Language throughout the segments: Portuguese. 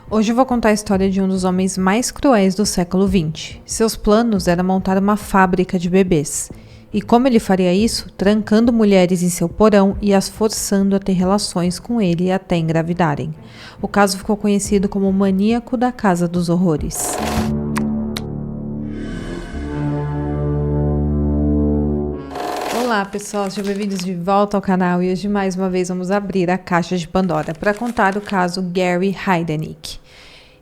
Hoje eu vou contar a história de um dos homens mais cruéis do século XX. Seus planos eram montar uma fábrica de bebês. E como ele faria isso? Trancando mulheres em seu porão e as forçando a ter relações com ele até engravidarem. O caso ficou conhecido como o Maníaco da Casa dos Horrores. Olá pessoal, sejam bem-vindos de volta ao canal e hoje mais uma vez vamos abrir a caixa de Pandora para contar o caso Gary Heidenreich.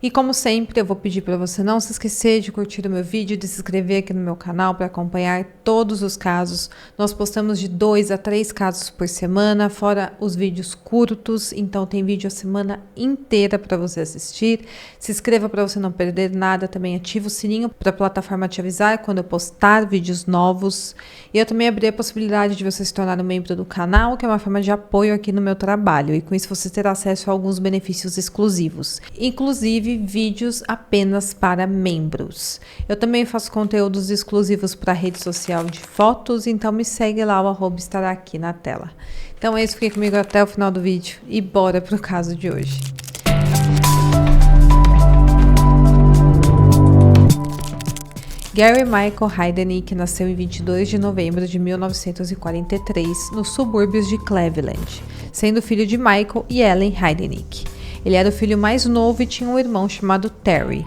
E como sempre, eu vou pedir para você não se esquecer de curtir o meu vídeo, de se inscrever aqui no meu canal para acompanhar todos os casos. Nós postamos de 2 a 3 casos por semana, fora os vídeos curtos, então tem vídeo a semana inteira para você assistir. Se inscreva para você não perder nada, também ativa o sininho para a plataforma te avisar quando eu postar vídeos novos. E eu também abri a possibilidade de você se tornar um membro do canal, que é uma forma de apoio aqui no meu trabalho, e com isso você terá acesso a alguns benefícios exclusivos, inclusive vídeos apenas para membros. Eu também faço conteúdos exclusivos para a rede social de fotos, então me segue lá, o arroba estará aqui na tela. Então é isso, fique comigo até o final do vídeo e bora pro caso de hoje. Gary Michael Heidenreich nasceu em 22 de novembro de 1943 nos subúrbios de Cleveland, sendo filho de Michael e Ellen Heidenreich. Ele era o filho mais novo e tinha um irmão chamado Terry.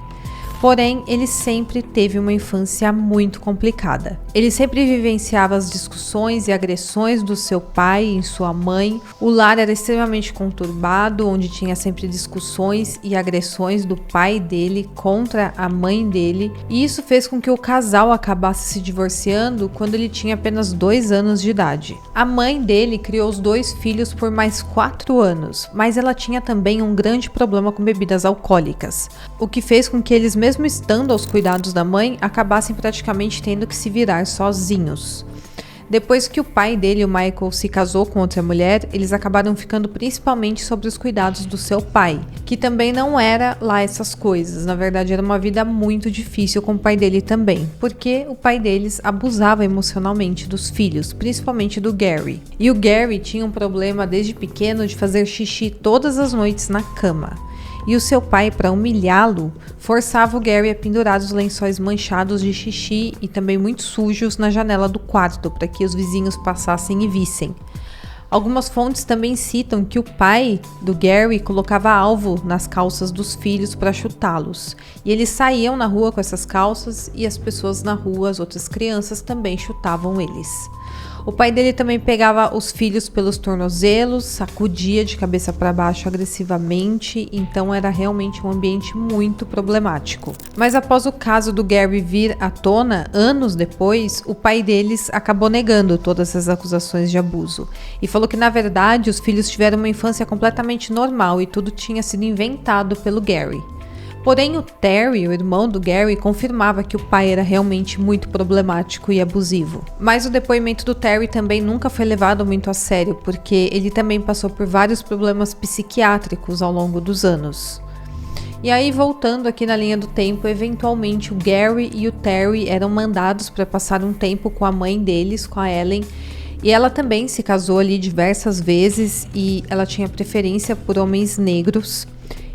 Porém, ele sempre teve uma infância muito complicada. Ele sempre vivenciava as discussões e agressões do seu pai e sua mãe. O lar era extremamente conturbado, onde tinha sempre discussões e agressões do pai dele contra a mãe dele. E isso fez com que o casal acabasse se divorciando quando ele tinha apenas 2 anos de idade. A mãe dele criou os 2 filhos por mais 4 anos, mas ela tinha também um grande problema com bebidas alcoólicas, o que fez com que eles, mesmo estando aos cuidados da mãe, acabassem praticamente tendo que se virar sozinhos. Depois que o pai dele, o Michael, se casou com outra mulher, eles acabaram ficando principalmente sobre os cuidados do seu pai, que também não era lá essas coisas. Na verdade, era uma vida muito difícil com o pai dele também, porque o pai deles abusava emocionalmente dos filhos, principalmente do Gary. E o Gary tinha um problema desde pequeno de fazer xixi todas as noites na cama. E o seu pai, para humilhá-lo, forçava o Gary a pendurar os lençóis manchados de xixi e também muito sujos na janela do quarto, para que os vizinhos passassem e vissem. Algumas fontes também citam que o pai do Gary colocava alvo nas calças dos filhos para chutá-los. E eles saíam na rua com essas calças e as pessoas na rua, as outras crianças, também chutavam eles. O pai dele também pegava os filhos pelos tornozelos, sacudia de cabeça para baixo agressivamente, então era realmente um ambiente muito problemático. Mas após o caso do Gary vir à tona, anos depois, o pai deles acabou negando todas as acusações de abuso e falou que na verdade os filhos tiveram uma infância completamente normal e tudo tinha sido inventado pelo Gary. Porém, o Terry, o irmão do Gary, confirmava que o pai era realmente muito problemático e abusivo. Mas o depoimento do Terry também nunca foi levado muito a sério, porque ele também passou por vários problemas psiquiátricos ao longo dos anos. E aí, voltando aqui na linha do tempo, eventualmente o Gary e o Terry eram mandados para passar um tempo com a mãe deles, com a Ellen, e ela também se casou ali diversas vezes e ela tinha preferência por homens negros.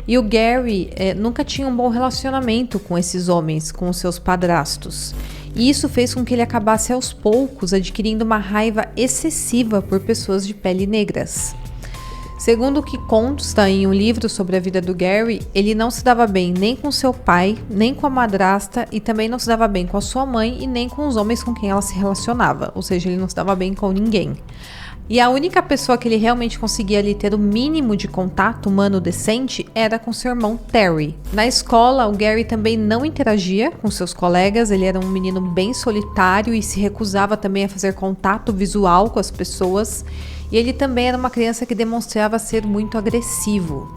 E o Gary nunca tinha um bom relacionamento com esses homens, com os seus padrastos. E isso fez com que ele acabasse aos poucos adquirindo uma raiva excessiva por pessoas de pele negras. Segundo o que consta em um livro sobre a vida do Gary, ele não se dava bem nem com seu pai, nem com a madrasta e também não se dava bem com a sua mãe e nem com os homens com quem ela se relacionava, ou seja, ele não se dava bem com ninguém. E a única pessoa que ele realmente conseguia ali ter o mínimo de contato humano decente era com seu irmão Terry. Na escola, o Gary também não interagia com seus colegas, ele era um menino bem solitário e se recusava também a fazer contato visual com as pessoas. E ele também era uma criança que demonstrava ser muito agressivo.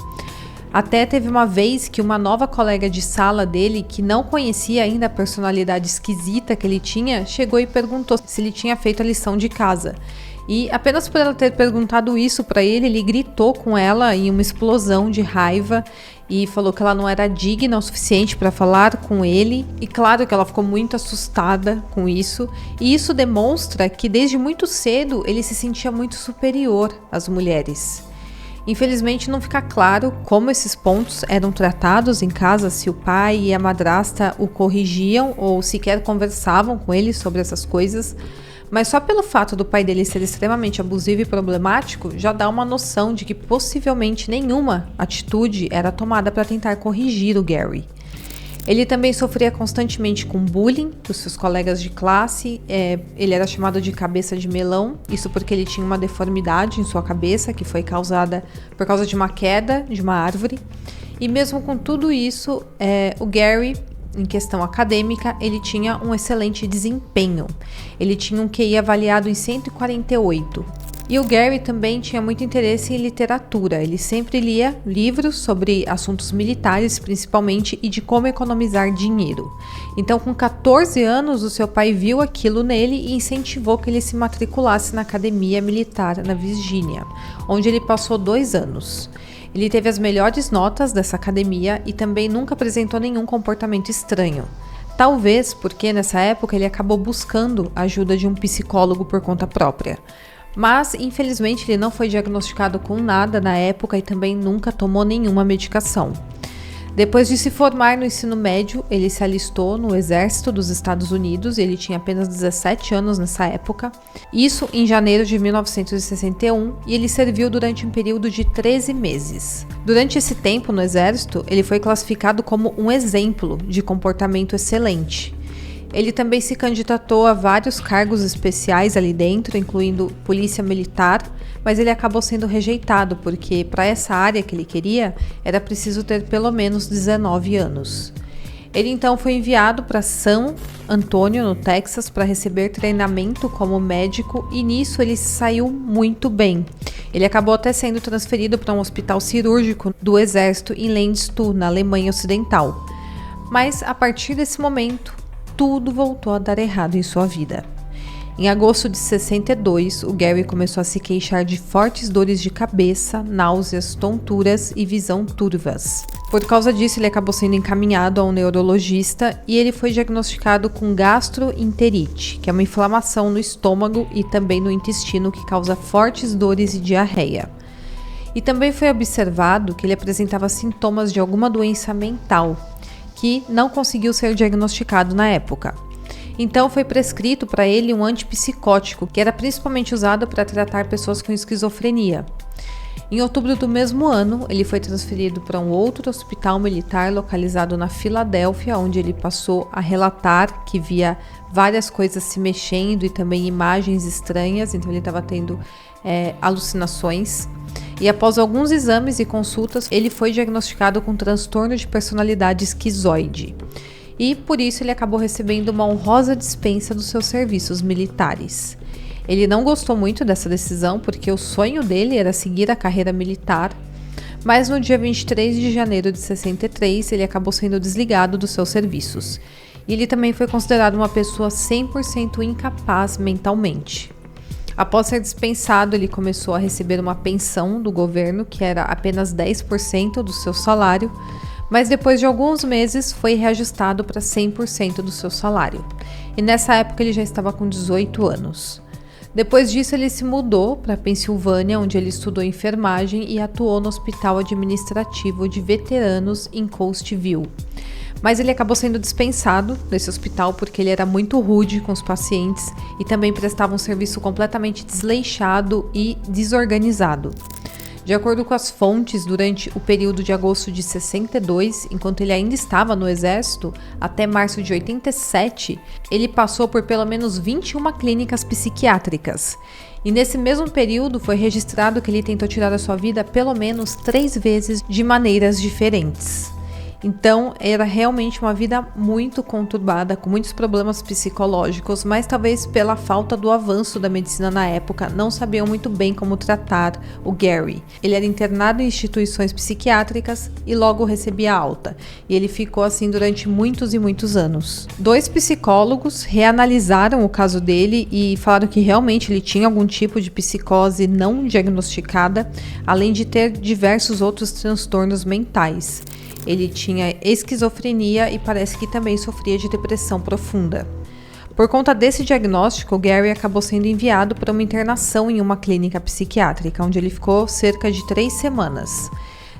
Até teve uma vez que uma nova colega de sala dele, que não conhecia ainda a personalidade esquisita que ele tinha, chegou e perguntou se ele tinha feito a lição de casa. E apenas por ela ter perguntado isso para ele, ele gritou com ela em uma explosão de raiva e falou que ela não era digna o suficiente para falar com ele. E claro que ela ficou muito assustada com isso. E isso demonstra que desde muito cedo ele se sentia muito superior às mulheres. Infelizmente não fica claro como esses pontos eram tratados em casa, se o pai e a madrasta o corrigiam ou sequer conversavam com ele sobre essas coisas, mas só pelo fato do pai dele ser extremamente abusivo e problemático já dá uma noção de que possivelmente nenhuma atitude era tomada para tentar corrigir o Gary. Ele também sofria constantemente com bullying dos seus colegas de classe, ele era chamado de cabeça de melão, isso porque ele tinha uma deformidade em sua cabeça que foi causada por causa de uma queda de uma árvore. E mesmo com tudo isso, o Gary, em questão acadêmica, ele tinha um excelente desempenho. Ele tinha um QI avaliado em 148. E o Gary também tinha muito interesse em literatura. Ele sempre lia livros sobre assuntos militares, principalmente, e de como economizar dinheiro. Então, com 14 anos, o seu pai viu aquilo nele e incentivou que ele se matriculasse na academia militar na Virgínia, onde ele passou 2 anos. Ele teve as melhores notas dessa academia e também nunca apresentou nenhum comportamento estranho. Talvez porque nessa época ele acabou buscando a ajuda de um psicólogo por conta própria. Mas, infelizmente, ele não foi diagnosticado com nada na época e também nunca tomou nenhuma medicação. Depois de se formar no ensino médio, ele se alistou no Exército dos Estados Unidos, ele tinha apenas 17 anos nessa época, isso em janeiro de 1961, e ele serviu durante um período de 13 meses. Durante esse tempo no Exército, ele foi classificado como um exemplo de comportamento excelente. Ele também se candidatou a vários cargos especiais ali dentro, incluindo polícia militar, mas ele acabou sendo rejeitado, porque para essa área que ele queria, era preciso ter pelo menos 19 anos. Ele então foi enviado para San Antonio, no Texas, para receber treinamento como médico, e nisso ele saiu muito bem. Ele acabou até sendo transferido para um hospital cirúrgico do Exército em Landstuhl, na Alemanha Ocidental. Mas a partir desse momento, tudo voltou a dar errado em sua vida. Em agosto de 62, o Gary começou a se queixar de fortes dores de cabeça, náuseas, tonturas e visão turvas. Por causa disso, ele acabou sendo encaminhado a um neurologista e ele foi diagnosticado com gastroenterite, que é uma inflamação no estômago e também no intestino que causa fortes dores e diarreia. E também foi observado que ele apresentava sintomas de alguma doença mental, que não conseguiu ser diagnosticado na época. Então foi prescrito para ele um antipsicótico, que era principalmente usado para tratar pessoas com esquizofrenia. Em outubro do mesmo ano, ele foi transferido para um outro hospital militar localizado na Filadélfia, onde ele passou a relatar que via várias coisas se mexendo e também imagens estranhas, então ele estava tendo alucinações. E após alguns exames e consultas, ele foi diagnosticado com transtorno de personalidade esquizoide. E por isso ele acabou recebendo uma honrosa dispensa dos seus serviços militares. Ele não gostou muito dessa decisão porque o sonho dele era seguir a carreira militar, mas no dia 23 de janeiro de 63 ele acabou sendo desligado dos seus serviços. E ele também foi considerado uma pessoa 100% incapaz mentalmente. Após ser dispensado, ele começou a receber uma pensão do governo, que era apenas 10% do seu salário, mas depois de alguns meses foi reajustado para 100% do seu salário. E nessa época ele já estava com 18 anos. Depois disso ele se mudou para a Pensilvânia, onde ele estudou enfermagem e atuou no Hospital Administrativo de Veteranos em Coastville. Mas ele acabou sendo dispensado desse hospital porque ele era muito rude com os pacientes e também prestava um serviço completamente desleixado e desorganizado. De acordo com as fontes, durante o período de agosto de 62, enquanto ele ainda estava no exército, até março de 87, ele passou por pelo menos 21 clínicas psiquiátricas. E nesse mesmo período foi registrado que ele tentou tirar a sua vida pelo menos 3 vezes de maneiras diferentes. Então, era realmente uma vida muito conturbada, com muitos problemas psicológicos, mas talvez pela falta do avanço da medicina na época, não sabiam muito bem como tratar o Gary. Ele era internado em instituições psiquiátricas e logo recebia alta, e ele ficou assim durante muitos e muitos anos. 2 psicólogos reanalisaram o caso dele e falaram que realmente ele tinha algum tipo de psicose não diagnosticada, além de ter diversos outros transtornos mentais. Ele tinha esquizofrenia e parece que também sofria de depressão profunda. Por conta desse diagnóstico, Gary acabou sendo enviado para uma internação em uma clínica psiquiátrica, onde ele ficou cerca de 3 semanas.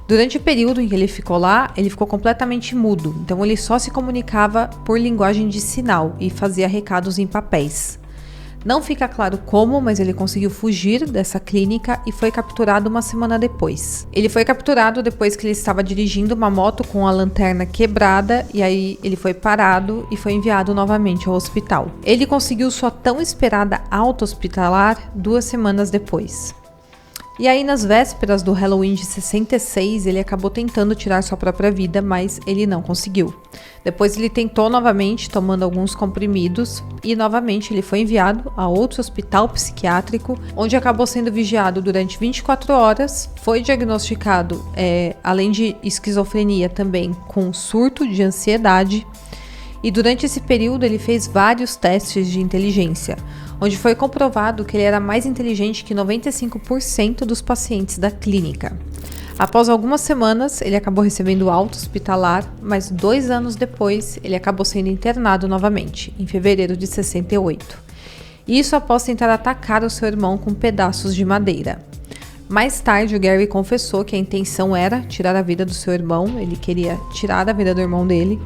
Durante o período em que ele ficou lá, ele ficou completamente mudo, então ele só se comunicava por linguagem de sinal e fazia recados em papéis. Não fica claro como, mas ele conseguiu fugir dessa clínica e foi capturado uma semana depois. Ele foi capturado depois que ele estava dirigindo uma moto com a lanterna quebrada e aí ele foi parado e foi enviado novamente ao hospital. Ele conseguiu sua tão esperada alta hospitalar 2 semanas depois. E aí, nas vésperas do Halloween de 66, ele acabou tentando tirar sua própria vida, mas ele não conseguiu. Depois ele tentou novamente, tomando alguns comprimidos, e novamente ele foi enviado a outro hospital psiquiátrico, onde acabou sendo vigiado durante 24 horas, foi diagnosticado, além de esquizofrenia, também com surto de ansiedade, e durante esse período ele fez vários testes de inteligência, onde foi comprovado que ele era mais inteligente que 95% dos pacientes da clínica. Após algumas semanas, ele acabou recebendo alta hospitalar, mas 2 anos depois, ele acabou sendo internado novamente, em fevereiro de 68. Isso após tentar atacar o seu irmão com pedaços de madeira. Mais tarde, o Gary confessou que a intenção era tirar a vida do seu irmão, ele queria tirar a vida do irmão dele,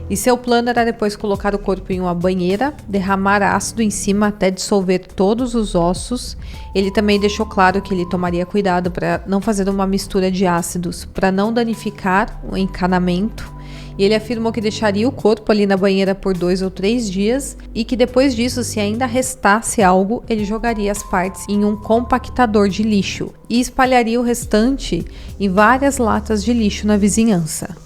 e seu plano era depois colocar o corpo em uma banheira, derramar ácido em cima até dissolver todos os ossos. Ele também deixou claro que ele tomaria cuidado para não fazer uma mistura de ácidos, para não danificar o encanamento. E ele afirmou que deixaria o corpo ali na banheira por 2 ou 3 dias e que depois disso, se ainda restasse algo, ele jogaria as partes em um compactador de lixo e espalharia o restante em várias latas de lixo na vizinhança.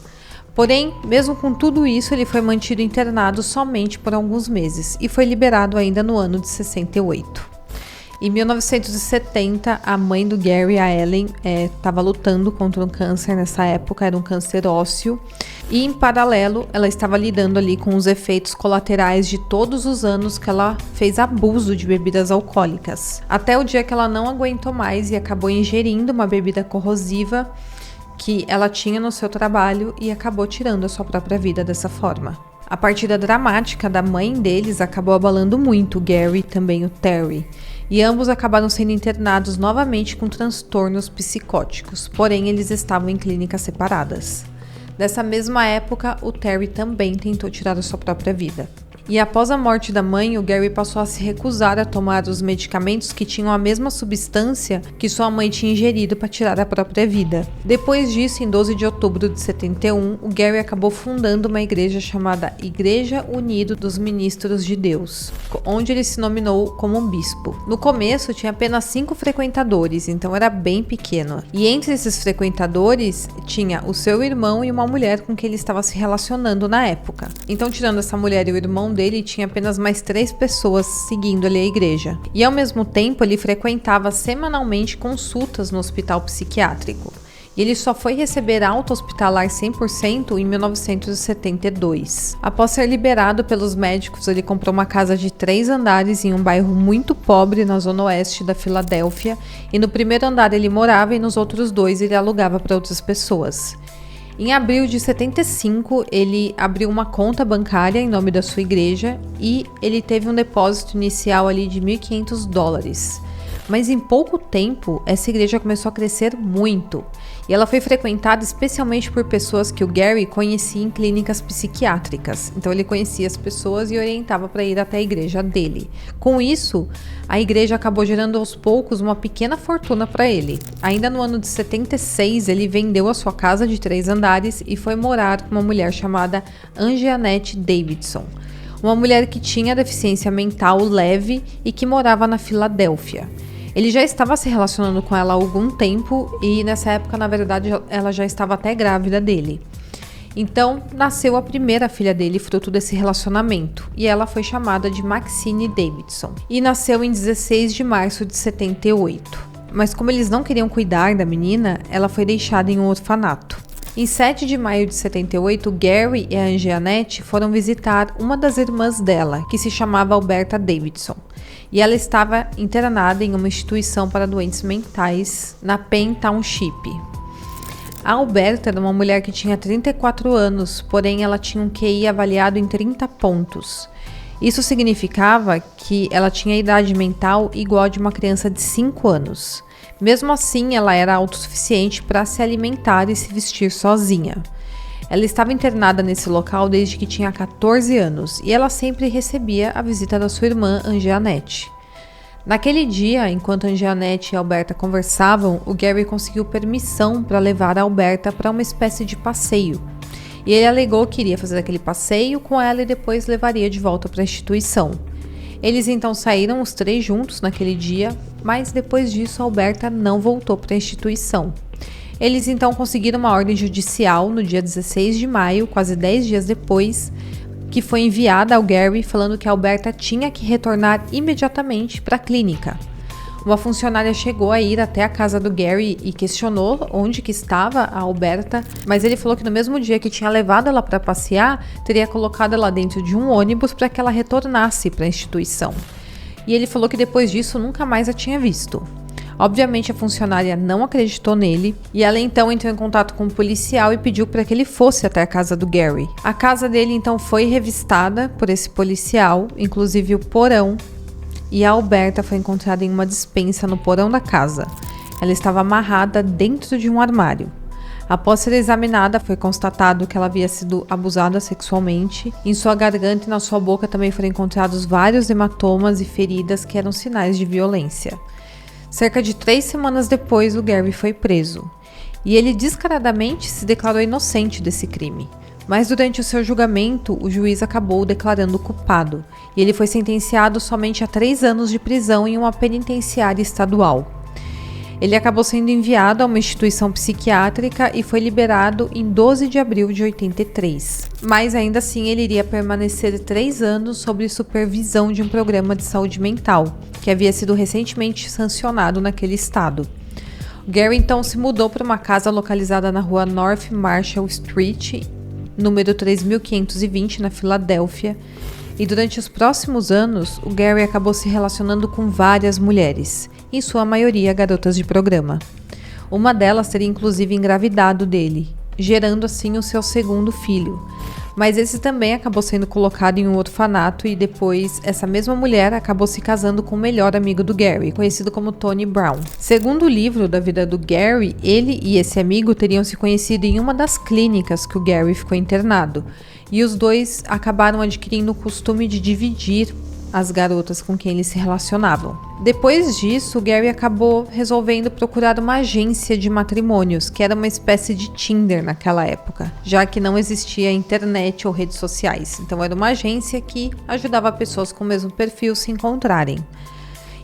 Porém, mesmo com tudo isso, ele foi mantido internado somente por alguns meses e foi liberado ainda no ano de 68. Em 1970, a mãe do Gary, a Ellen, estava lutando contra um câncer nessa época, era um câncer ósseo, e em paralelo ela estava lidando ali com os efeitos colaterais de todos os anos que ela fez abuso de bebidas alcoólicas, até o dia que ela não aguentou mais e acabou ingerindo uma bebida corrosiva que ela tinha no seu trabalho e acabou tirando a sua própria vida dessa forma. A partida dramática da mãe deles acabou abalando muito o Gary e também o Terry, e ambos acabaram sendo internados novamente com transtornos psicóticos, porém eles estavam em clínicas separadas. Nessa mesma época, o Terry também tentou tirar a sua própria vida. E após a morte da mãe, o Gary passou a se recusar a tomar os medicamentos que tinham a mesma substância que sua mãe tinha ingerido para tirar a própria vida. Depois disso, em 12 de outubro de 71, o Gary acabou fundando uma igreja chamada Igreja Unido dos Ministros de Deus, onde ele se nominou como um bispo. No começo, tinha apenas 5 frequentadores, então era bem pequeno. E entre esses frequentadores, tinha o seu irmão e uma mulher com quem ele estava se relacionando na época. Então, tirando essa mulher e o irmão dele, tinha apenas mais 3 pessoas seguindo ali a igreja. E ao mesmo tempo, ele frequentava semanalmente consultas no hospital psiquiátrico. E ele só foi receber alta hospitalar 100% em 1972. Após ser liberado pelos médicos, ele comprou uma casa de 3 andares em um bairro muito pobre na zona oeste da Filadélfia, e no primeiro andar ele morava e nos outros 2 ele alugava para outras pessoas. Em abril de 75, ele abriu uma conta bancária em nome da sua igreja e ele teve um depósito inicial ali de $1.500. Mas em pouco tempo, essa igreja começou a crescer muito. E ela foi frequentada especialmente por pessoas que o Gary conhecia em clínicas psiquiátricas. Então ele conhecia as pessoas e orientava para ir até a igreja dele. Com isso, a igreja acabou gerando aos poucos uma pequena fortuna para ele. Ainda no ano de 76, ele vendeu a sua casa de 3 andares e foi morar com uma mulher chamada Anjanette Davidson. Uma mulher que tinha deficiência mental leve e que morava na Filadélfia. Ele já estava se relacionando com ela há algum tempo e nessa época, na verdade, ela já estava até grávida dele. Então, nasceu a primeira filha dele fruto desse relacionamento e ela foi chamada de Maxine Davidson e nasceu em 16 de março de 78. Mas como eles não queriam cuidar da menina, ela foi deixada em um orfanato. Em 7 de maio de 78, Gary e a Anjanette foram visitar uma das irmãs dela, que se chamava Alberta Davidson. E ela estava internada em uma instituição para doentes mentais na Penn Township. A Alberta era uma mulher que tinha 34 anos, porém ela tinha um QI avaliado em 30 pontos. Isso significava que ela tinha idade mental igual a de uma criança de 5 anos. Mesmo assim, ela era autossuficiente para se alimentar e se vestir sozinha. Ela estava internada nesse local desde que tinha 14 anos e ela sempre recebia a visita da sua irmã, Anjeanette. Naquele dia, enquanto Anjeanette e Alberta conversavam, o Gary conseguiu permissão para levar a Alberta para uma espécie de passeio. E ele alegou que iria fazer aquele passeio com ela e depois levaria de volta para a instituição. Eles então saíram os 3 juntos naquele dia, mas depois disso Alberta não voltou para a instituição. Eles então conseguiram uma ordem judicial no dia 16 de maio, quase 10 dias depois, que foi enviada ao Gary falando que a Alberta tinha que retornar imediatamente para a clínica. Uma funcionária chegou a ir até a casa do Gary e questionou onde que estava a Alberta, mas ele falou que no mesmo dia que tinha levado ela para passear, teria colocado ela dentro de um ônibus para que ela retornasse para a instituição. E ele falou que depois disso nunca mais a tinha visto. Obviamente a funcionária não acreditou nele e ela então entrou em contato com o policial e pediu para que ele fosse até a casa do Gary. A casa dele então foi revistada por esse policial, inclusive o porão, e a Alberta foi encontrada em uma despensa no porão da casa. Ela estava amarrada dentro de um armário. Após ser examinada, foi constatado que ela havia sido abusada sexualmente. Em sua garganta e na sua boca também foram encontrados vários hematomas e feridas que eram sinais de violência. Cerca de 3 semanas depois, o Gary foi preso. E ele descaradamente se declarou inocente desse crime. Mas durante o seu julgamento, o juiz acabou o declarando culpado, e ele foi sentenciado somente a 3 anos de prisão em uma penitenciária estadual. Ele acabou sendo enviado a uma instituição psiquiátrica e foi liberado em 12 de abril de 83. Mas ainda assim ele iria permanecer 3 anos sob supervisão de um programa de saúde mental, que havia sido recentemente sancionado naquele estado. O Gary então se mudou para uma casa localizada na rua North Marshall Street, número 3520, na Filadélfia, e durante os próximos anos, o Gary acabou se relacionando com várias mulheres, em sua maioria garotas de programa. Uma delas teria inclusive engravidado dele, gerando assim o seu segundo filho. Mas esse também acabou sendo colocado em um orfanato e depois essa mesma mulher acabou se casando com o melhor amigo do Gary, conhecido como Tony Brown. Segundo o livro da vida do Gary, ele e esse amigo teriam se conhecido em uma das clínicas que o Gary ficou internado, e os dois acabaram adquirindo o costume de dividir as garotas com quem eles se relacionavam. Depois disso, o Gary acabou resolvendo procurar uma agência de matrimônios, que era uma espécie de Tinder naquela época, já que não existia internet ou redes sociais. Então era uma agência que ajudava pessoas com o mesmo perfil se encontrarem.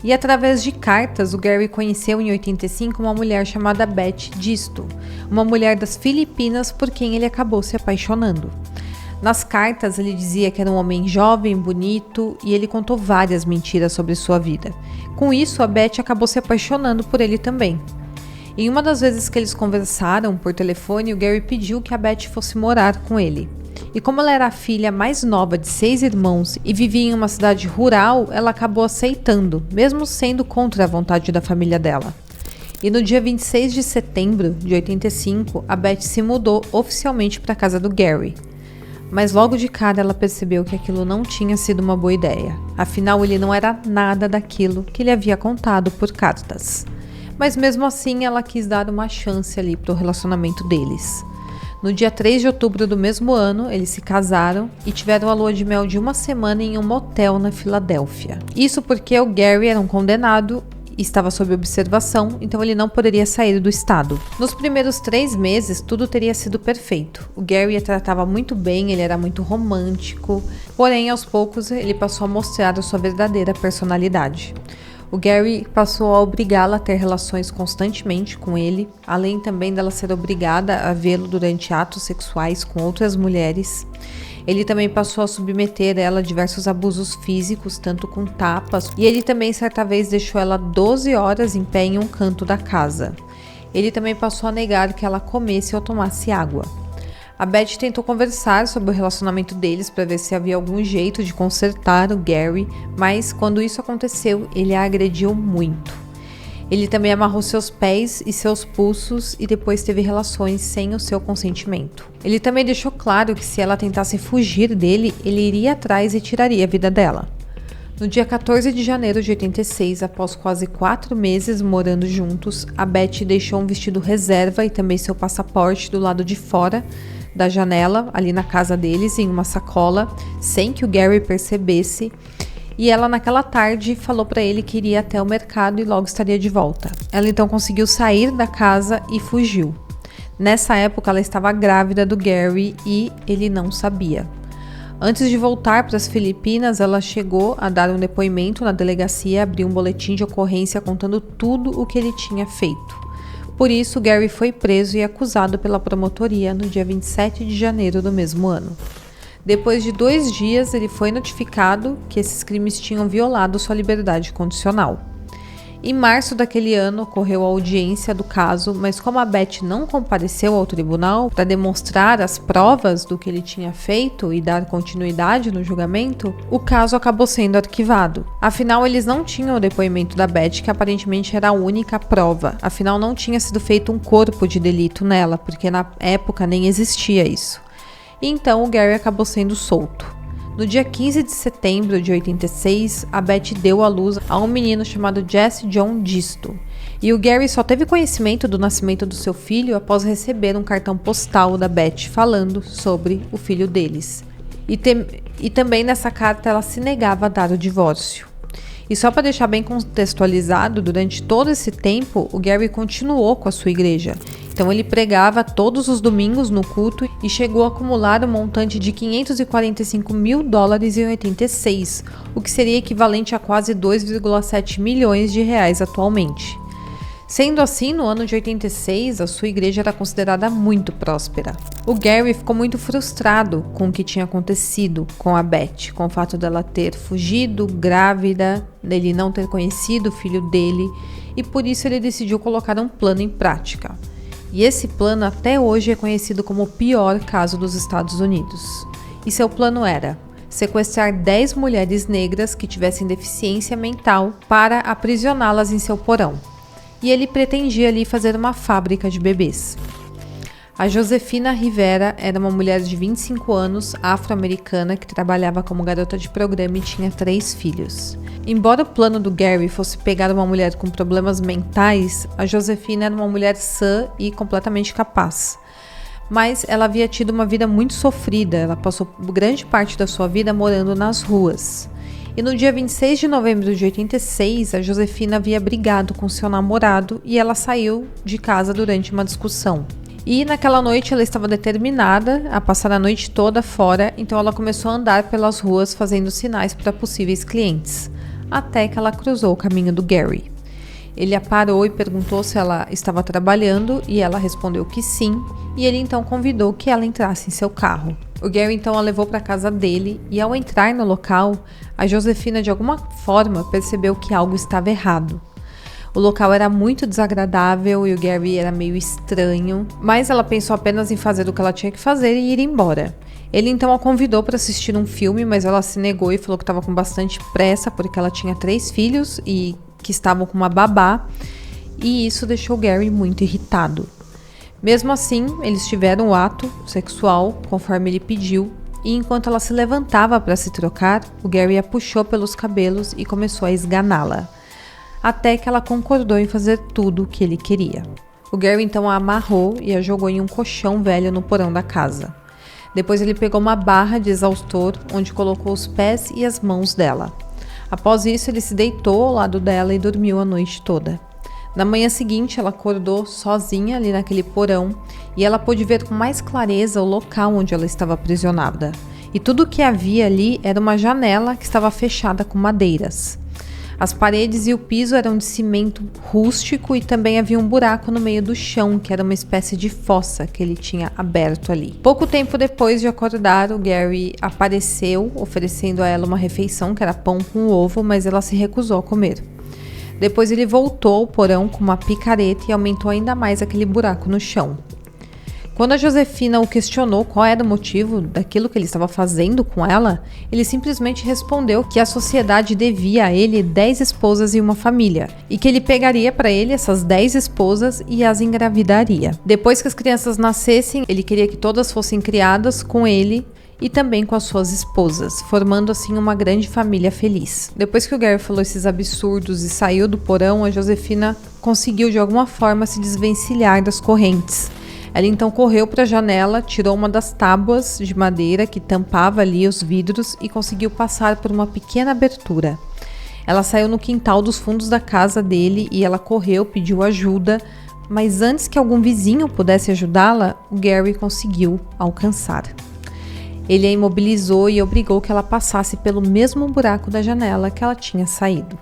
E através de cartas, o Gary conheceu em 85 uma mulher chamada Beth Disto, uma mulher das Filipinas por quem ele acabou se apaixonando. Nas cartas, ele dizia que era um homem jovem, bonito, e ele contou várias mentiras sobre sua vida. Com isso, a Beth acabou se apaixonando por ele também. Em uma das vezes que eles conversaram por telefone, o Gary pediu que a Beth fosse morar com ele. E como ela era a filha mais nova de 6 irmãos e vivia em uma cidade rural, ela acabou aceitando, mesmo sendo contra a vontade da família dela. E no dia 26 de setembro de 85, a Beth se mudou oficialmente para a casa do Gary. Mas logo de cara ela percebeu que aquilo não tinha sido uma boa ideia. Afinal, ele não era nada daquilo que ele havia contado por cartas. Mas mesmo assim, ela quis dar uma chance ali para o relacionamento deles. No dia 3 de outubro do mesmo ano, eles se casaram e tiveram a lua de mel de 1 semana em um motel na Filadélfia. Isso porque o Gary era um condenado e estava sob observação, então ele não poderia sair do estado. Nos primeiros 3 meses, tudo teria sido perfeito. O Gary a tratava muito bem, ele era muito romântico, porém, aos poucos, ele passou a mostrar a sua verdadeira personalidade. O Gary passou a obrigá-la a ter relações constantemente com ele, além também dela ser obrigada a vê-lo durante atos sexuais com outras mulheres. Ele também passou a submeter ela a diversos abusos físicos, tanto com tapas, e ele também certa vez deixou ela 12 horas em pé em um canto da casa. Ele também passou a negar que ela comesse ou tomasse água. A Beth tentou conversar sobre o relacionamento deles para ver se havia algum jeito de consertar o Gary, mas quando isso aconteceu, ele a agrediu muito. Ele também amarrou seus pés e seus pulsos e depois teve relações sem o seu consentimento. Ele também deixou claro que se ela tentasse fugir dele, ele iria atrás e tiraria a vida dela. No dia 14 de janeiro de 86, após quase 4 meses morando juntos, a Beth deixou um vestido reserva e também seu passaporte do lado de fora da janela, ali na casa deles, em uma sacola, sem que o Gary percebesse. E ela naquela tarde falou para ele que iria até o mercado e logo estaria de volta. Ela então conseguiu sair da casa e fugiu. Nessa época ela estava grávida do Gary e ele não sabia. Antes de voltar para as Filipinas, ela chegou a dar um depoimento na delegacia e abriu um boletim de ocorrência contando tudo o que ele tinha feito. Por isso, Gary foi preso e acusado pela promotoria no dia 27 de janeiro do mesmo ano. Depois de 2 dias, ele foi notificado que esses crimes tinham violado sua liberdade condicional. Em março daquele ano, ocorreu a audiência do caso, mas como a Beth não compareceu ao tribunal para demonstrar as provas do que ele tinha feito e dar continuidade no julgamento, o caso acabou sendo arquivado. Afinal, eles não tinham o depoimento da Beth, que aparentemente era a única prova. Afinal, não tinha sido feito um corpo de delito nela, porque na época nem existia isso. Então, o Gary acabou sendo solto. No dia 15 de setembro de 86, a Beth deu à luz a um menino chamado Jesse John Disto. E o Gary só teve conhecimento do nascimento do seu filho após receber um cartão postal da Beth falando sobre o filho deles. E também nessa carta ela se negava a dar o divórcio. E só para deixar bem contextualizado, durante todo esse tempo, o Gary continuou com a sua igreja. Então ele pregava todos os domingos no culto e chegou a acumular um montante de $545 mil em 86, o que seria equivalente a quase 2,7 milhões de reais atualmente. Sendo assim, no ano de 86, a sua igreja era considerada muito próspera. O Gary ficou muito frustrado com o que tinha acontecido com a Beth, com o fato dela ter fugido, grávida, dele não ter conhecido o filho dele, e por isso ele decidiu colocar um plano em prática. E esse plano até hoje é conhecido como o pior caso dos Estados Unidos. E seu plano era sequestrar 10 mulheres negras que tivessem deficiência mental para aprisioná-las em seu porão. E ele pretendia ali fazer uma fábrica de bebês. A Josefina Rivera era uma mulher de 25 anos, afro-americana, que trabalhava como garota de programa e tinha 3 filhos. Embora o plano do Gary fosse pegar uma mulher com problemas mentais, a Josefina era uma mulher sã e completamente capaz. Mas ela havia tido uma vida muito sofrida, ela passou grande parte da sua vida morando nas ruas. E no dia 26 de novembro de 86, a Josefina havia brigado com seu namorado e ela saiu de casa durante uma discussão. E naquela noite ela estava determinada a passar a noite toda fora, então ela começou a andar pelas ruas fazendo sinais para possíveis clientes, até que ela cruzou o caminho do Gary. Ele a parou e perguntou se ela estava trabalhando e ela respondeu que sim, e ele então convidou que ela entrasse em seu carro. O Gary então a levou para a casa dele e ao entrar no local, a Josefina de alguma forma percebeu que algo estava errado. O local era muito desagradável e o Gary era meio estranho, mas ela pensou apenas em fazer o que ela tinha que fazer e ir embora. Ele então a convidou para assistir um filme, mas ela se negou e falou que estava com bastante pressa porque ela tinha 3 filhos e que estavam com uma babá, e isso deixou o Gary muito irritado. Mesmo assim, eles tiveram o ato sexual conforme ele pediu, e enquanto ela se levantava para se trocar, o Gary a puxou pelos cabelos e começou a esganá-la, até que ela concordou em fazer tudo o que ele queria. O Gary então a amarrou e a jogou em um colchão velho no porão da casa. Depois ele pegou uma barra de exaustor, onde colocou os pés e as mãos dela. Após isso, ele se deitou ao lado dela e dormiu a noite toda. Na manhã seguinte, ela acordou sozinha ali naquele porão e ela pôde ver com mais clareza o local onde ela estava aprisionada. E tudo o que havia ali era uma janela que estava fechada com madeiras. As paredes e o piso eram de cimento rústico e também havia um buraco no meio do chão, que era uma espécie de fossa que ele tinha aberto ali. Pouco tempo depois de acordar, o Gary apareceu oferecendo a ela uma refeição, que era pão com ovo, mas ela se recusou a comer. Depois ele voltou ao porão com uma picareta e aumentou ainda mais aquele buraco no chão. Quando a Josefina o questionou qual era o motivo daquilo que ele estava fazendo com ela, ele simplesmente respondeu que a sociedade devia a ele 10 esposas e uma família, e que ele pegaria para ele essas 10 esposas e as engravidaria. Depois que as crianças nascessem, ele queria que todas fossem criadas com ele e também com as suas esposas, formando assim uma grande família feliz. Depois que o Gary falou esses absurdos e saiu do porão, a Josefina conseguiu de alguma forma se desvencilhar das correntes. Ela então correu para a janela, tirou uma das tábuas de madeira que tampava ali os vidros e conseguiu passar por uma pequena abertura. Ela saiu no quintal dos fundos da casa dele e ela correu, pediu ajuda, mas antes que algum vizinho pudesse ajudá-la, o Gary conseguiu alcançar. Ele a imobilizou e obrigou que ela passasse pelo mesmo buraco da janela que ela tinha saído.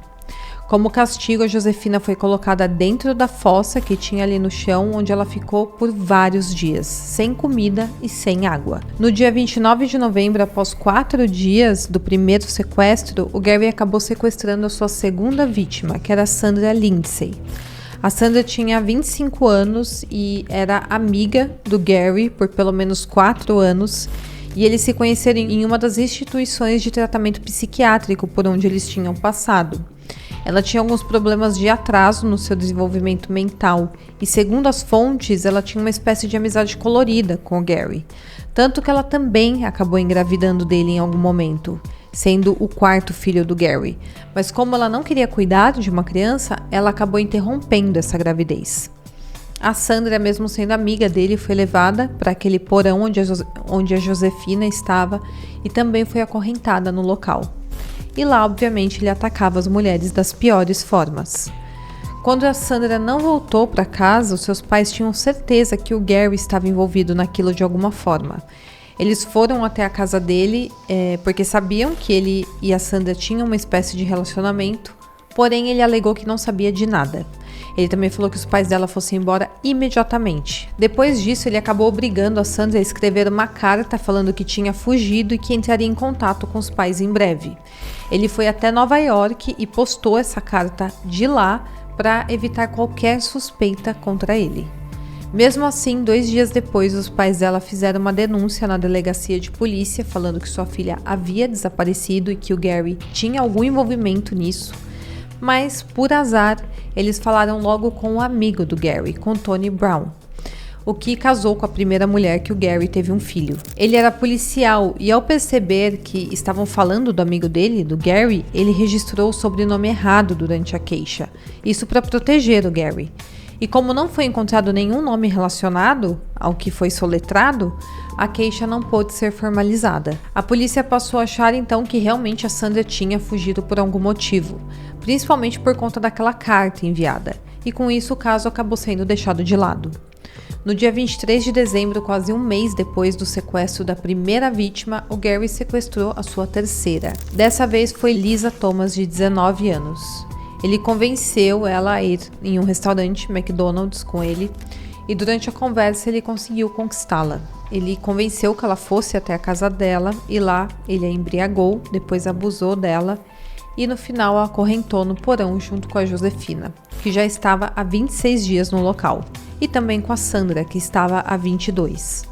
Como castigo, a Josefina foi colocada dentro da fossa que tinha ali no chão, onde ela ficou por vários dias, sem comida e sem água. No dia 29 de novembro, após 4 dias do primeiro sequestro, o Gary acabou sequestrando a sua segunda vítima, que era Sandra Lindsay. A Sandra tinha 25 anos e era amiga do Gary por pelo menos 4 anos, e eles se conheceram em uma das instituições de tratamento psiquiátrico por onde eles tinham passado. Ela tinha alguns problemas de atraso no seu desenvolvimento mental e, segundo as fontes, ela tinha uma espécie de amizade colorida com o Gary, tanto que ela também acabou engravidando dele em algum momento, sendo o 4º filho do Gary. Mas como ela não queria cuidar de uma criança, ela acabou interrompendo essa gravidez. A Sandra, mesmo sendo amiga dele, foi levada para aquele porão onde a Josefina estava e também foi acorrentada no local. E lá, obviamente, ele atacava as mulheres das piores formas. Quando a Sandra não voltou para casa, os seus pais tinham certeza que o Gary estava envolvido naquilo de alguma forma. Eles foram até a casa dele porque sabiam que ele e a Sandra tinham uma espécie de relacionamento, porém ele alegou que não sabia de nada. Ele também falou que os pais dela fossem embora imediatamente. Depois disso, ele acabou obrigando a Sandra a escrever uma carta falando que tinha fugido e que entraria em contato com os pais em breve. Ele foi até Nova York e postou essa carta de lá para evitar qualquer suspeita contra ele. Mesmo assim, 2 dias depois, os pais dela fizeram uma denúncia na delegacia de polícia falando que sua filha havia desaparecido e que o Gary tinha algum envolvimento nisso. Mas, por azar, eles falaram logo com um amigo do Gary, com Tony Brown, o que casou com a primeira mulher que o Gary teve um filho. Ele era policial e, ao perceber que estavam falando do amigo dele, do Gary, ele registrou o sobrenome errado durante a queixa, isso para proteger o Gary. E como não foi encontrado nenhum nome relacionado ao que foi soletrado, a queixa não pôde ser formalizada. A polícia passou a achar então que realmente a Sandra tinha fugido por algum motivo, principalmente por conta daquela carta enviada, e com isso o caso acabou sendo deixado de lado. No dia 23 de dezembro, quase um mês depois do sequestro da primeira vítima, o Gary sequestrou a sua terceira. Dessa vez foi Lisa Thomas, de 19 anos. Ele convenceu ela a ir em um restaurante McDonald's com ele e durante a conversa ele conseguiu conquistá-la. Ele convenceu que ela fosse até a casa dela e lá ele a embriagou, depois abusou dela e no final a acorrentou no porão junto com a Josefina, que já estava há 26 dias no local, e também com a Sandra, que estava há 22.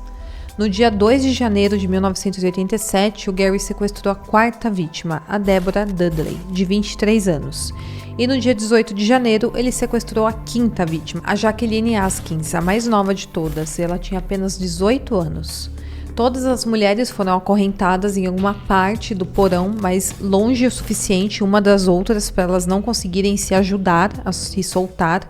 No dia 2 de janeiro de 1987, o Gary sequestrou a 4ª vítima, a Deborah Dudley, de 23 anos. E no dia 18 de janeiro, ele sequestrou a 5ª vítima, a Jacqueline Askins, a mais nova de todas. Ela tinha apenas 18 anos. Todas as mulheres foram acorrentadas em alguma parte do porão, mas longe o suficiente uma das outras para elas não conseguirem se ajudar a se soltar.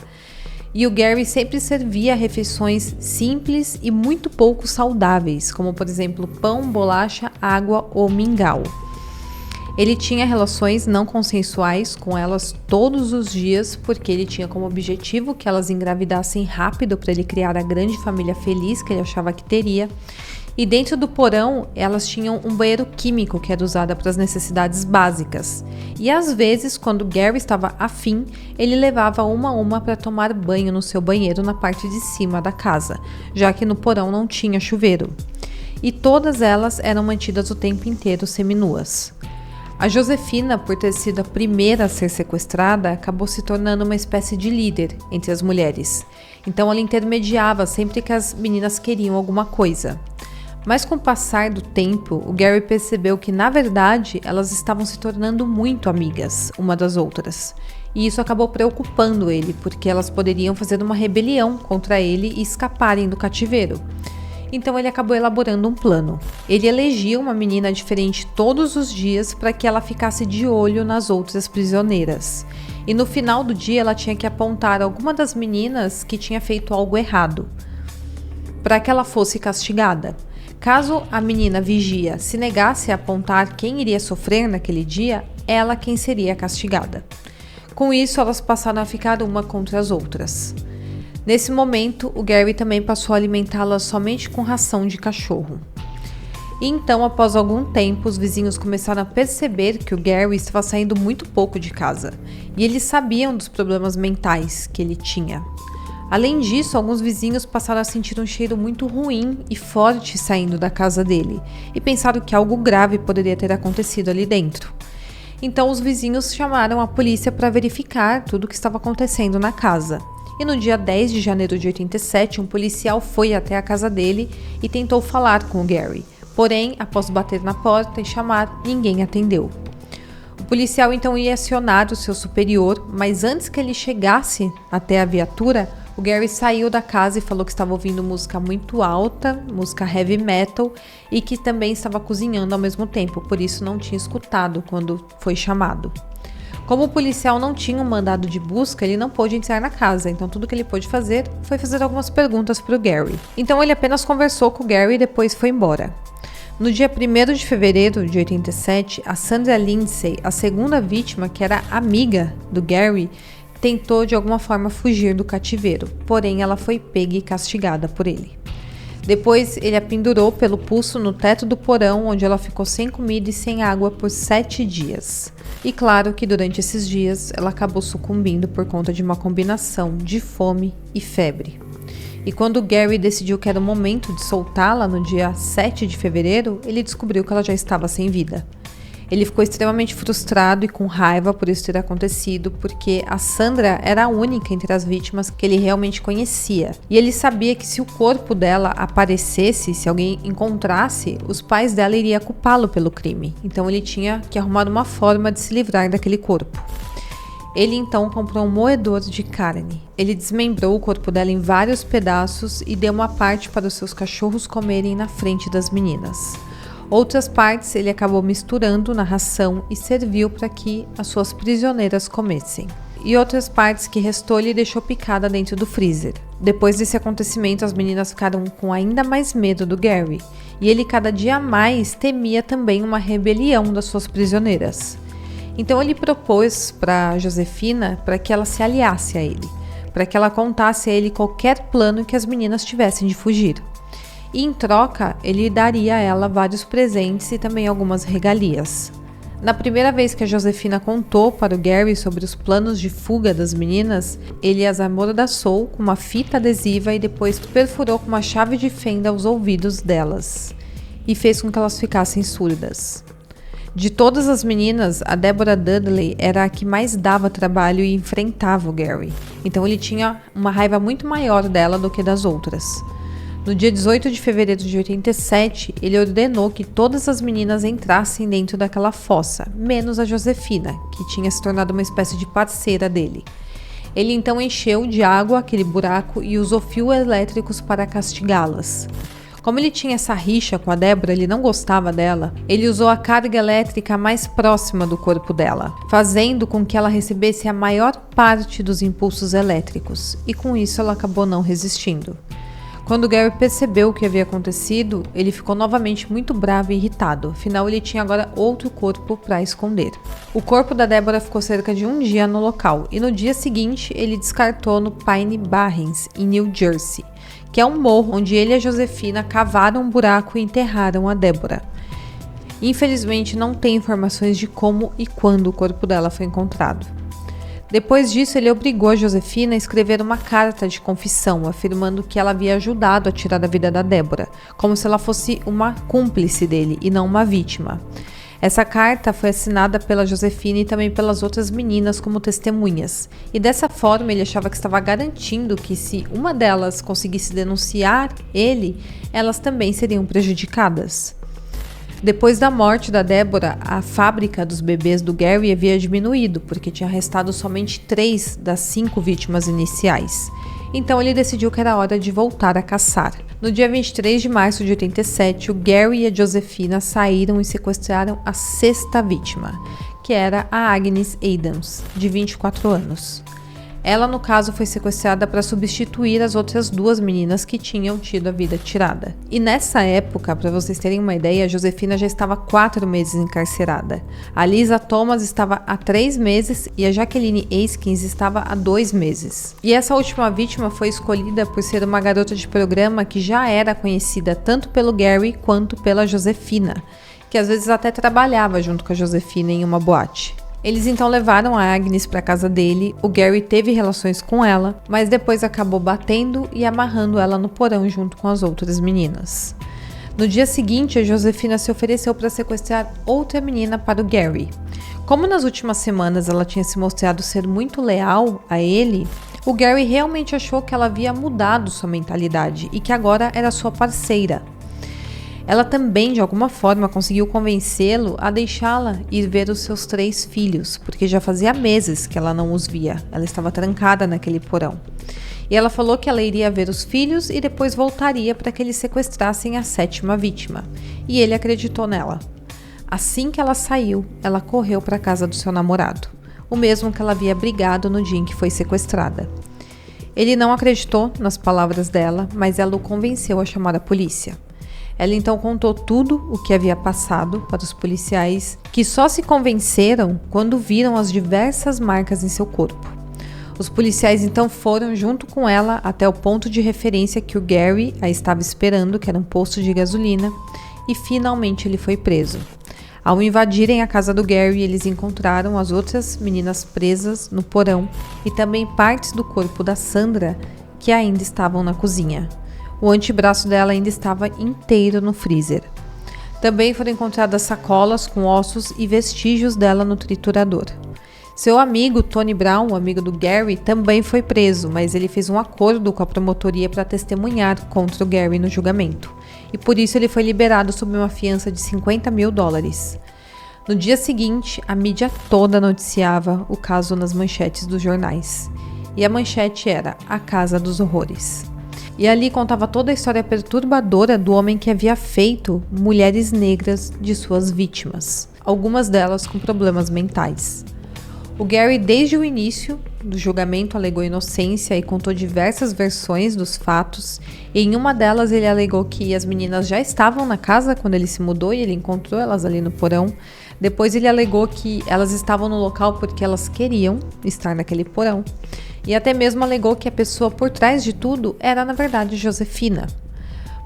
E o Gary sempre servia refeições simples e muito pouco saudáveis, como por exemplo pão, bolacha, água ou mingau. Ele tinha relações não consensuais com elas todos os dias, porque ele tinha como objetivo que elas engravidassem rápido para ele criar a grande família feliz que ele achava que teria. E dentro do porão, elas tinham um banheiro químico que era usado para as necessidades básicas. E às vezes, quando Gary estava afim, ele levava uma a uma para tomar banho no seu banheiro na parte de cima da casa, já que no porão não tinha chuveiro. E todas elas eram mantidas o tempo inteiro seminuas. A Josefina, por ter sido a primeira a ser sequestrada, acabou se tornando uma espécie de líder entre as mulheres. Então ela intermediava sempre que as meninas queriam alguma coisa. Mas com o passar do tempo, o Gary percebeu que, na verdade, elas estavam se tornando muito amigas uma das outras. E isso acabou preocupando ele, porque elas poderiam fazer uma rebelião contra ele e escaparem do cativeiro. Então ele acabou elaborando um plano. Ele elegia uma menina diferente todos os dias para que ela ficasse de olho nas outras prisioneiras. E no final do dia ela tinha que apontar alguma das meninas que tinha feito algo errado, para que ela fosse castigada. Caso a menina vigia se negasse a apontar quem iria sofrer naquele dia, ela quem seria castigada. Com isso, elas passaram a ficar uma contra as outras. Nesse momento, o Gary também passou a alimentá-las somente com ração de cachorro. E então, após algum tempo, os vizinhos começaram a perceber que o Gary estava saindo muito pouco de casa, e eles sabiam dos problemas mentais que ele tinha. Além disso, alguns vizinhos passaram a sentir um cheiro muito ruim e forte saindo da casa dele, e pensaram que algo grave poderia ter acontecido ali dentro. Então, os vizinhos chamaram a polícia para verificar tudo o que estava acontecendo na casa. E no dia 10 de janeiro de 87, um policial foi até a casa dele e tentou falar com o Gary. Porém, após bater na porta e chamar, ninguém atendeu. O policial então ia acionar o seu superior, mas antes que ele chegasse até a viatura, o Gary saiu da casa e falou que estava ouvindo música muito alta, música heavy metal, e que também estava cozinhando ao mesmo tempo, por isso não tinha escutado quando foi chamado. Como o policial não tinha um mandado de busca, ele não pôde entrar na casa, então tudo que ele pôde fazer foi fazer algumas perguntas para o Gary. Então ele apenas conversou com o Gary e depois foi embora. No dia 1º de fevereiro de 87, a Sandra Lindsay, a segunda vítima, que era amiga do Gary, tentou de alguma forma fugir do cativeiro, porém ela foi pega e castigada por ele. Depois ele a pendurou pelo pulso no teto do porão, onde ela ficou sem comida e sem água por 7 dias. E claro que durante esses dias ela acabou sucumbindo por conta de uma combinação de fome e febre. E quando Gary decidiu que era o momento de soltá-la no dia 7 de fevereiro, ele descobriu que ela já estava sem vida. Ele ficou extremamente frustrado e com raiva por isso ter acontecido, porque a Sandra era a única entre as vítimas que ele realmente conhecia. E ele sabia que se o corpo dela aparecesse, se alguém encontrasse, os pais dela iriam culpá-lo pelo crime. Então ele tinha que arrumar uma forma de se livrar daquele corpo. Ele então comprou um moedor de carne. Ele desmembrou o corpo dela em vários pedaços e deu uma parte para os seus cachorros comerem na frente das meninas. Outras partes ele acabou misturando na ração e serviu para que as suas prisioneiras comessem. E outras partes que restou ele deixou picada dentro do freezer. Depois desse acontecimento, as meninas ficaram com ainda mais medo do Gary. E ele cada dia mais temia também uma rebelião das suas prisioneiras. Então ele propôs para Josefina para que ela se aliasse a ele, para que ela contasse a ele qualquer plano que as meninas tivessem de fugir. E em troca, ele daria a ela vários presentes e também algumas regalias. Na primeira vez que a Josefina contou para o Gary sobre os planos de fuga das meninas, ele as amordaçou com uma fita adesiva e depois perfurou com uma chave de fenda os ouvidos delas e fez com que elas ficassem surdas. De todas as meninas, a Deborah Dudley era a que mais dava trabalho e enfrentava o Gary. Então ele tinha uma raiva muito maior dela do que das outras. No dia 18 de fevereiro de 87, ele ordenou que todas as meninas entrassem dentro daquela fossa, menos a Josefina, que tinha se tornado uma espécie de parceira dele. Ele então encheu de água aquele buraco e usou fios elétricos para castigá-las. Como ele tinha essa rixa com a Deborah, ele não gostava dela, ele usou a carga elétrica mais próxima do corpo dela, fazendo com que ela recebesse a maior parte dos impulsos elétricos, e com isso ela acabou não resistindo. Quando Gary percebeu o que havia acontecido, ele ficou novamente muito bravo e irritado, afinal ele tinha agora outro corpo para esconder. O corpo da Deborah ficou cerca de um dia no local, e no dia seguinte ele descartou no Pine Barrens, em New Jersey, que é um morro onde ele e a Josefina cavaram um buraco e enterraram a Deborah. Infelizmente não tem informações de como e quando o corpo dela foi encontrado. Depois disso, ele obrigou a Josefina a escrever uma carta de confissão, afirmando que ela havia ajudado a tirar a vida da Deborah, como se ela fosse uma cúmplice dele e não uma vítima. Essa carta foi assinada pela Josefina e também pelas outras meninas como testemunhas. E dessa forma ele achava que estava garantindo que se uma delas conseguisse denunciar ele, elas também seriam prejudicadas. Depois da morte da Deborah, a fábrica dos bebês do Gary havia diminuído, porque tinha arrestado somente 3 das 5 vítimas iniciais. Então ele decidiu que era hora de voltar a caçar. No dia 23 de março de 87, o Gary e a Josefina saíram e sequestraram a 6ª vítima, que era a Agnes Adams, de 24 anos. Ela, no caso, foi sequestrada para substituir as outras 2 meninas que tinham tido a vida tirada. E nessa época, para vocês terem uma ideia, a Josefina já estava 4 meses encarcerada. A Lisa Thomas estava há 3 meses e a Jacqueline Askins estava há 2 meses. E essa última vítima foi escolhida por ser uma garota de programa que já era conhecida tanto pelo Gary quanto pela Josefina, que às vezes até trabalhava junto com a Josefina em uma boate. Eles então levaram a Agnes para casa dele, o Gary teve relações com ela, mas depois acabou batendo e amarrando ela no porão junto com as outras meninas. No dia seguinte, a Josefina se ofereceu para sequestrar outra menina para o Gary. Como nas últimas semanas ela tinha se mostrado ser muito leal a ele, o Gary realmente achou que ela havia mudado sua mentalidade e que agora era sua parceira. Ela também, de alguma forma, conseguiu convencê-lo a deixá-la ir ver os seus 3 filhos, porque já fazia meses que ela não os via. Ela estava trancada naquele porão. E ela falou que ela iria ver os filhos e depois voltaria para que eles sequestrassem a 7ª vítima. E ele acreditou nela. Assim que ela saiu, ela correu para a casa do seu namorado, o mesmo que ela havia brigado no dia em que foi sequestrada. Ele não acreditou nas palavras dela, mas ela o convenceu a chamar a polícia. Ela então contou tudo o que havia passado para os policiais, que só se convenceram quando viram as diversas marcas em seu corpo. Os policiais então foram junto com ela até o ponto de referência que o Gary a estava esperando, que era um posto de gasolina, e finalmente ele foi preso. Ao invadirem a casa do Gary, eles encontraram as outras meninas presas no porão e também partes do corpo da Sandra que ainda estavam na cozinha. O antebraço dela ainda estava inteiro no freezer. Também foram encontradas sacolas com ossos e vestígios dela no triturador. Seu amigo Tony Brown, o amigo do Gary, também foi preso, mas ele fez um acordo com a promotoria para testemunhar contra o Gary no julgamento. E por isso ele foi liberado sob uma fiança de $50 mil. No dia seguinte, a mídia toda noticiava o caso nas manchetes dos jornais. E a manchete era A Casa dos Horrores. E ali contava toda a história perturbadora do homem que havia feito mulheres negras de suas vítimas, algumas delas com problemas mentais. O Gary, desde o início do julgamento, alegou inocência e contou diversas versões dos fatos. E em uma delas ele alegou que as meninas já estavam na casa quando ele se mudou e ele encontrou elas ali no porão. Depois ele alegou que elas estavam no local porque elas queriam estar naquele porão. E até mesmo alegou que a pessoa por trás de tudo era, na verdade, Josefina.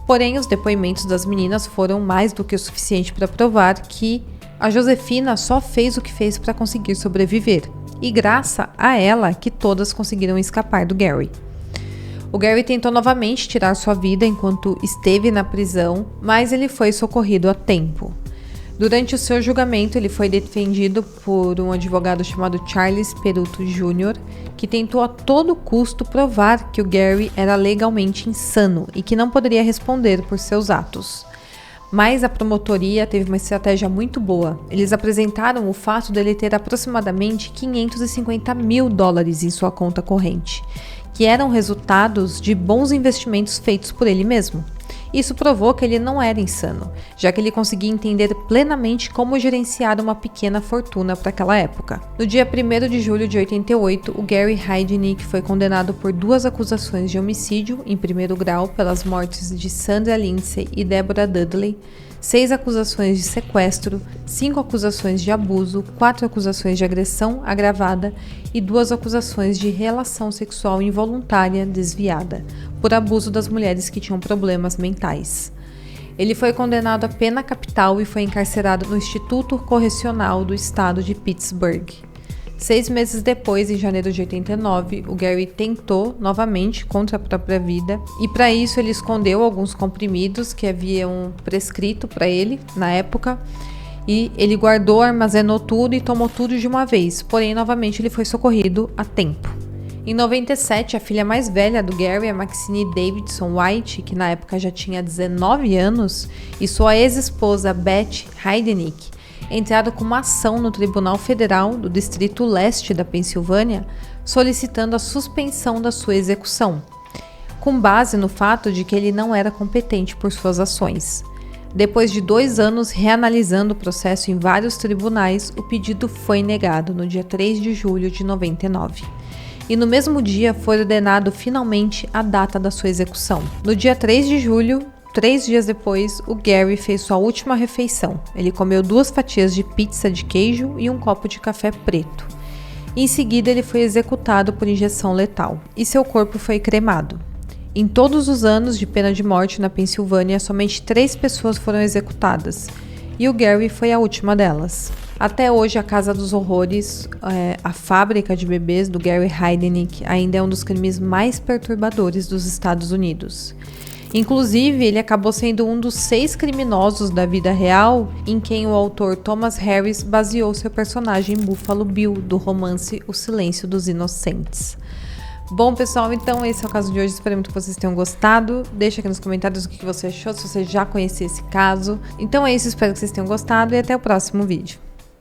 Porém, os depoimentos das meninas foram mais do que o suficiente para provar que a Josefina só fez o que fez para conseguir sobreviver. E graças a ela que todas conseguiram escapar do Gary. O Gary tentou novamente tirar sua vida enquanto esteve na prisão, mas ele foi socorrido a tempo. Durante o seu julgamento, ele foi defendido por um advogado chamado Charles Peruto Jr., que tentou a todo custo provar que o Gary era legalmente insano e que não poderia responder por seus atos. Mas a promotoria teve uma estratégia muito boa. Eles apresentaram o fato dele ter aproximadamente $550 mil em sua conta corrente, que eram resultados de bons investimentos feitos por ele mesmo. Isso provou que ele não era insano, já que ele conseguia entender plenamente como gerenciar uma pequena fortuna para aquela época. No dia 1º de julho de 88, o Gary Heidnik foi condenado por 2 acusações de homicídio em 1º grau pelas mortes de Sandra Lindsay e Deborah Dudley, 6 acusações de sequestro, 5 acusações de abuso, 4 acusações de agressão agravada e 2 acusações de relação sexual involuntária desviada, por abuso das mulheres que tinham problemas mentais. Ele foi condenado à pena capital e foi encarcerado no Instituto Correcional do Estado de Pittsburgh. 6 meses depois, em janeiro de 89, o Gary tentou novamente contra a própria vida e para isso ele escondeu alguns comprimidos que haviam prescrito para ele na época E ele guardou, armazenou tudo e tomou tudo de uma vez, porém novamente ele foi socorrido a tempo. Em 97, a filha mais velha do Gary, a Maxine Davidson White, que na época já tinha 19 anos, e sua ex-esposa Beth Heidenick, entraram com uma ação no Tribunal Federal do Distrito Leste da Pensilvânia, solicitando a suspensão da sua execução, com base no fato de que ele não era competente por suas ações. Depois de 2 anos reanalisando o processo em vários tribunais, o pedido foi negado no dia 3 de julho de 99. E no mesmo dia foi ordenado finalmente a data da sua execução. No dia 3 de julho, 3 dias depois, o Gary fez sua última refeição. Ele comeu 2 fatias de pizza de queijo e um copo de café preto. Em seguida, ele foi executado por injeção letal e seu corpo foi cremado. Em todos os anos de pena de morte na Pensilvânia, somente 3 pessoas foram executadas, e o Gary foi a última delas. Até hoje, a Casa dos Horrores, a fábrica de bebês do Gary Heidenick, ainda é um dos crimes mais perturbadores dos Estados Unidos. Inclusive, ele acabou sendo um dos 6 criminosos da vida real em quem o autor Thomas Harris baseou seu personagem Buffalo Bill, do romance O Silêncio dos Inocentes. Bom, pessoal, então esse é o caso de hoje. Espero muito que vocês tenham gostado. Deixa aqui nos comentários o que você achou, se você já conhecia esse caso. Então é isso, espero que vocês tenham gostado e até o próximo vídeo.